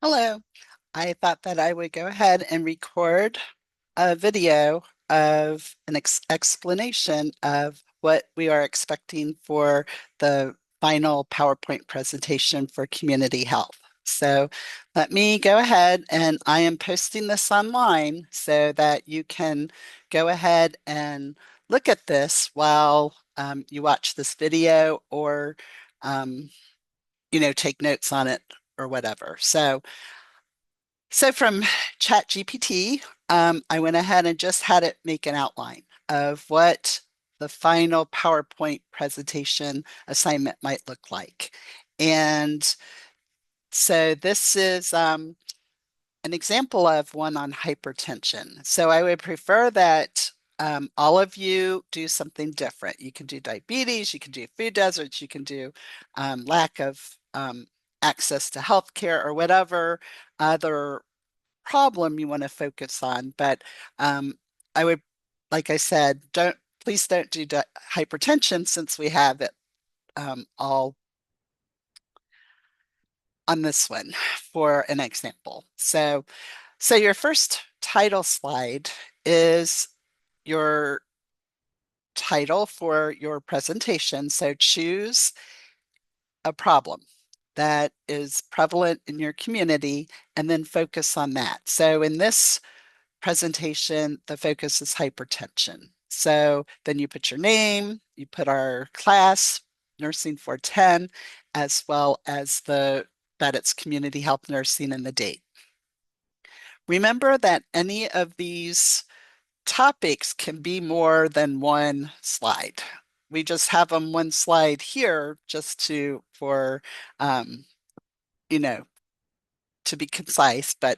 Hello. I thought that I would go ahead and record a video of an explanation of what we are expecting for the final PowerPoint presentation for community health. So let me go ahead and I am posting this online so that you can go ahead and look at this while you watch this video or um, take notes on it or whatever. So from ChatGPT, I went ahead and just had it make an outline of what the final PowerPoint presentation assignment might look like. And so this is an example of one on hypertension. So I would prefer that all of you do something different. You can do diabetes, you can do food deserts, you can do lack of access to healthcare or whatever other problem you want to focus on. But I would, like I said, please don't do hypertension since we have it all on this one for an example. So your first title slide is your title for your presentation. So choose a problem that is prevalent in your community and then focus on that. So in this presentation, the focus is hypertension. So then you put your name, you put our class, Nursing 410, as well as that it's community health nursing and the date. Remember that any of these topics can be more than one slide. We just have them one slide here just for um, you know, to be concise, but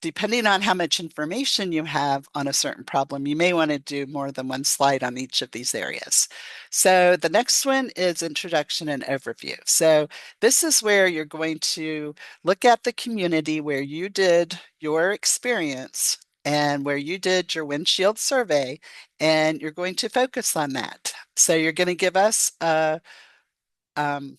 depending on how much information you have on a certain problem, you may want to do more than one slide on each of these areas. So the next one is introduction and overview. So this is where you're going to look at the community where you did your experience and where you did your windshield survey, and you're going to focus on that. So you're going to give us a um,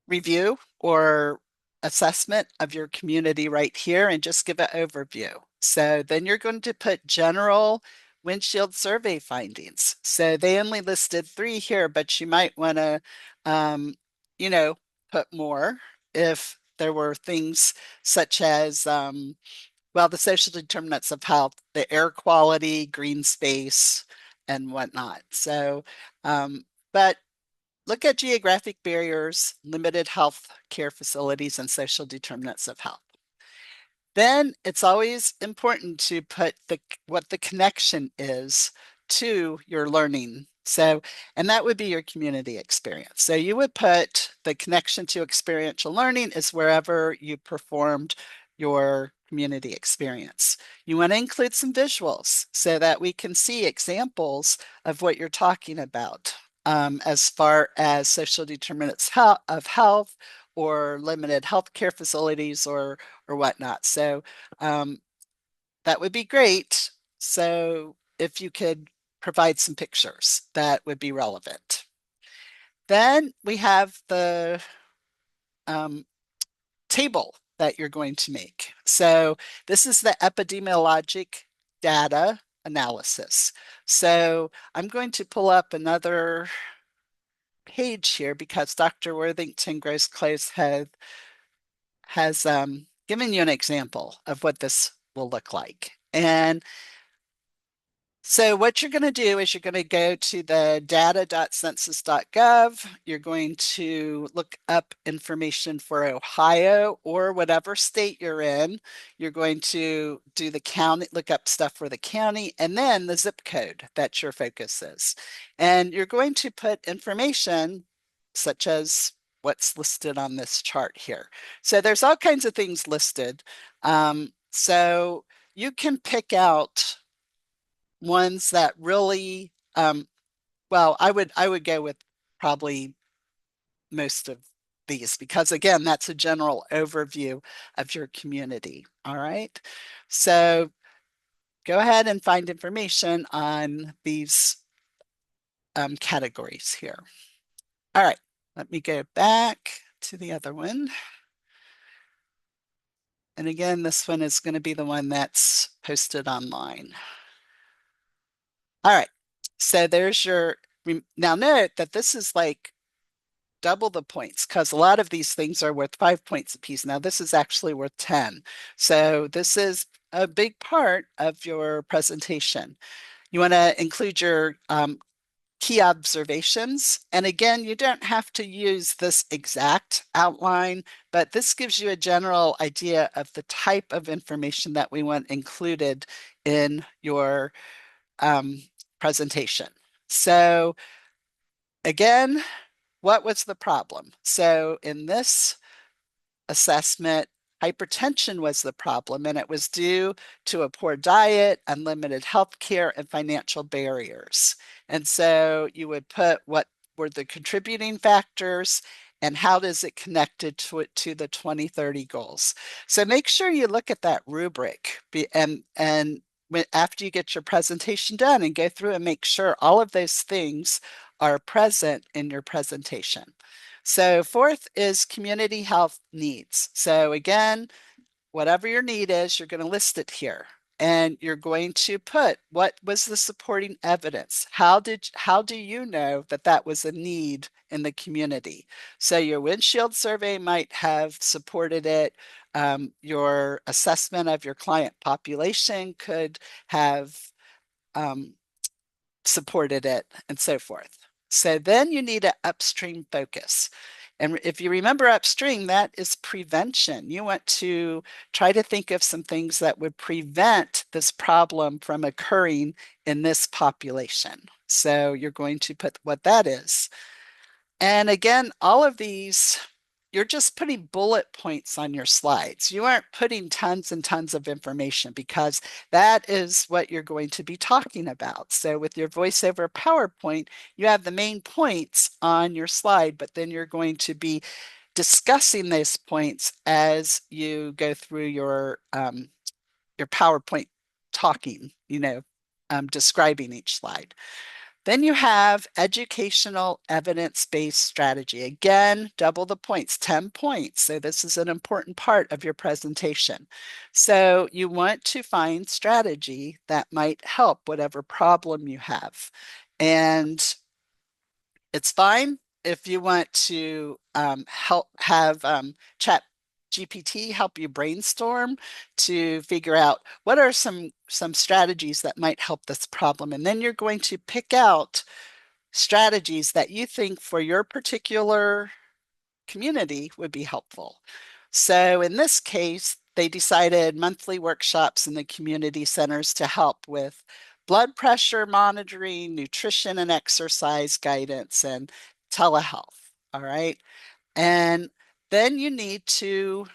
review or assessment of your community right here and just give an overview. So then you're going to put general windshield survey findings. So they only listed 3 here, but you might want to, um, you know, put more if there were things such as, well, the social determinants of health, the air quality, green space, and whatnot. So, but look at geographic barriers, limited health care facilities, and social determinants of health. Then it's always important to put what the connection is to your learning. So, and that would be your community experience. So you would put the connection to experiential learning is wherever you performed your community experience. You want to include some visuals so that we can see examples of what you're talking about, as far as social determinants of health or limited healthcare facilities or whatnot. So that would be great. So if you could provide some pictures, that would be relevant. Then we have the um, table that you're going to make. So this is the epidemiologic data analysis. So I'm going to pull up another page here because Dr. Worthington Gross Close has given you an example of what this will look like. And so what you're going to do is you're going to go to the data.census.gov. You're going to look up information for Ohio or whatever state you're in. You're going to do the county, look up stuff for the county, and then the zip code that your focus is. And you're going to put information such as what's listed on this chart here. So there's all kinds of things listed. So you can pick out ones that really, well, I would go with probably most of these because again, that's a general overview of your community. All right. So go ahead and find information on these categories here. All right. Let me go back to the other one. And again, this one is going to be the one that's posted online. All right. So there's your, now note that this is like double the points because a lot of these things are worth 5 points apiece. Now this is actually worth 10. So this is a big part of your presentation. You want to include your key observations. And again, you don't have to use this exact outline, but this gives you a general idea of the type of information that we want included in your presentation. So again, what was the problem? So in this assessment, hypertension was the problem, and it was due to a poor diet, unlimited health care, and financial barriers. And so you would put what were the contributing factors and how does it connected to the 2030 goals. So make sure you look at that rubric and after you get your presentation done and go through and make sure all of those things are present in your presentation. So fourth is community health needs. So again, whatever your need is, you're going to list it here. And you're going to put what was the supporting evidence? How do you know that that was a need in the community? So your windshield survey might have supported it. Your assessment of your client population could have supported it, and so forth. So then you need an upstream focus. And if you remember upstream, that is prevention. You want to try to think of some things that would prevent this problem from occurring in this population. So you're going to put what that is. And again, all of these, you're just putting bullet points on your slides. You aren't putting tons and tons of information because that is what you're going to be talking about. So with your voiceover PowerPoint, you have the main points on your slide, but then you're going to be discussing those points as you go through your PowerPoint talking, describing each slide. Then you have educational evidence-based strategy. Again, double the points, 10 points. So this is an important part of your presentation. So you want to find strategy that might help whatever problem you have. And it's fine if you want to have chat GPT help you brainstorm to figure out what are some strategies that might help this problem. And then you're going to pick out strategies that you think for your particular community would be helpful. So in this case, they decided monthly workshops in the community centers to help with blood pressure monitoring, nutrition and exercise guidance, and telehealth. All right. And then you need to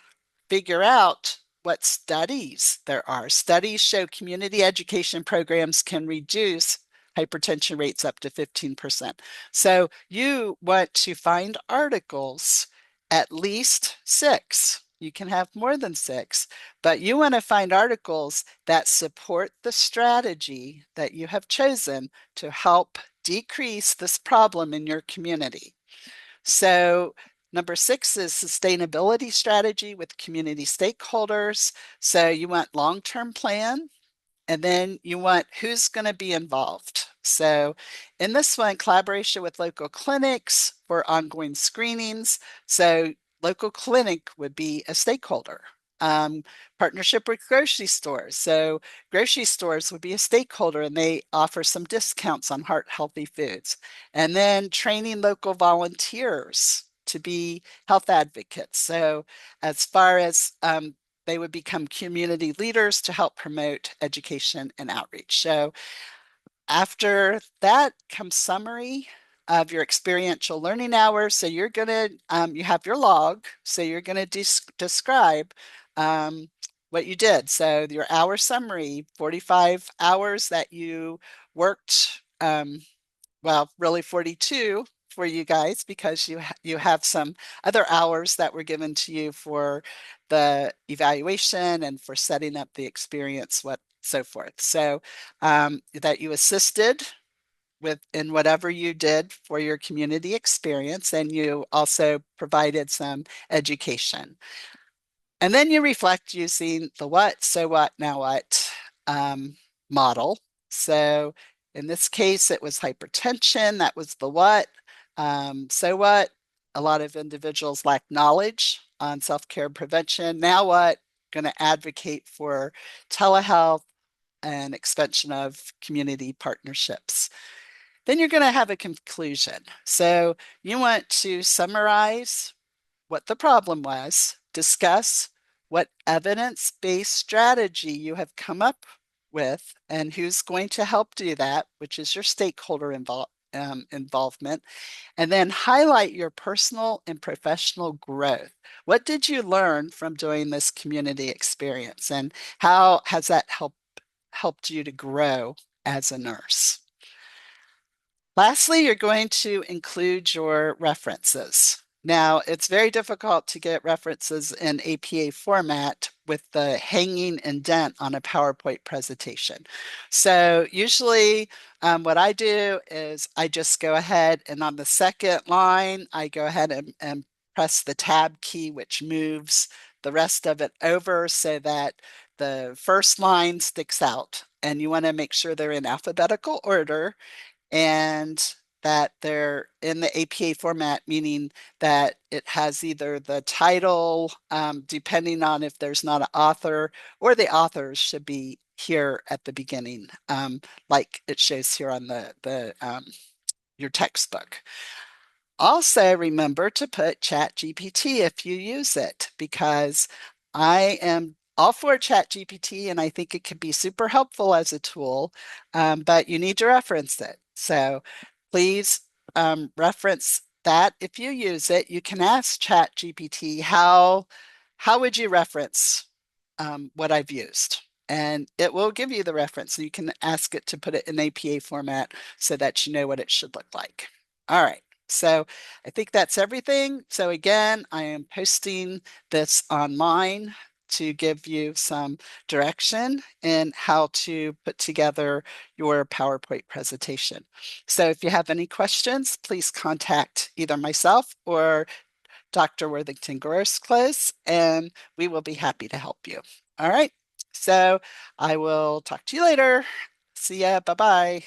figure out what studies there are. Studies show community education programs can reduce hypertension rates up to 15%. So you want to find articles, at least 6. You can have more than 6, but you want to find articles that support the strategy that you have chosen to help decrease this problem in your community. So number 6 is sustainability strategy with community stakeholders. So you want long-term plan, and then you want who's going to be involved. So in this one, collaboration with local clinics for ongoing screenings. So local clinic would be a stakeholder. Partnership with grocery stores. So grocery stores would be a stakeholder and they offer some discounts on heart healthy foods. And then training local volunteers to be health advocates. So as far as they would become community leaders to help promote education and outreach. So after that comes summary of your experiential learning hours. So you're going to, you have your log. So you're going to describe what you did. So your hour summary, 45 hours that you worked, well, really 42 for you guys because you have some other hours that were given to you for the evaluation and for setting up the experience, what so forth. So that you assisted with in whatever you did for your community experience, and you also provided some education. And then you reflect using the what, so what, now what um, model. So in this case, it was hypertension. That was the what. So what? A lot of individuals lack knowledge on self-care prevention. Now what? Going to advocate for telehealth and expansion of community partnerships. Then you're going to have a conclusion. So you want to summarize what the problem was, discuss what evidence-based strategy you have come up with, and who's going to help do that, which is your stakeholder involvement, and then highlight your personal and professional growth. What did you learn from doing this community experience, and how has that helped you to grow as a nurse? Lastly, you're going to include your references. Now, it's very difficult to get references in APA format with the hanging indent on a PowerPoint presentation. So usually what I do is I just go ahead and on the second line, I go ahead and press the tab key, which moves the rest of it over so that the first line sticks out. And you want to make sure they're in alphabetical order and that they're in the APA format, meaning that it has either the title, depending on if there's not an author, or the authors should be here at the beginning, like it shows here on the your textbook. Also, remember to put ChatGPT if you use it, because I am all for ChatGPT and I think it can be super helpful as a tool, but you need to reference it. So please reference that if you use it. You can ask ChatGPT, how would you reference what I've used? And it will give you the reference. You can ask it to put it in APA format so that you know what it should look like. All right. So I think that's everything. So again, I am posting this online to give you some direction in how to put together your PowerPoint presentation. So if you have any questions, please contact either myself or Dr. Worthington Grosclose, and we will be happy to help you. All right. So I will talk to you later. See ya. Bye-bye.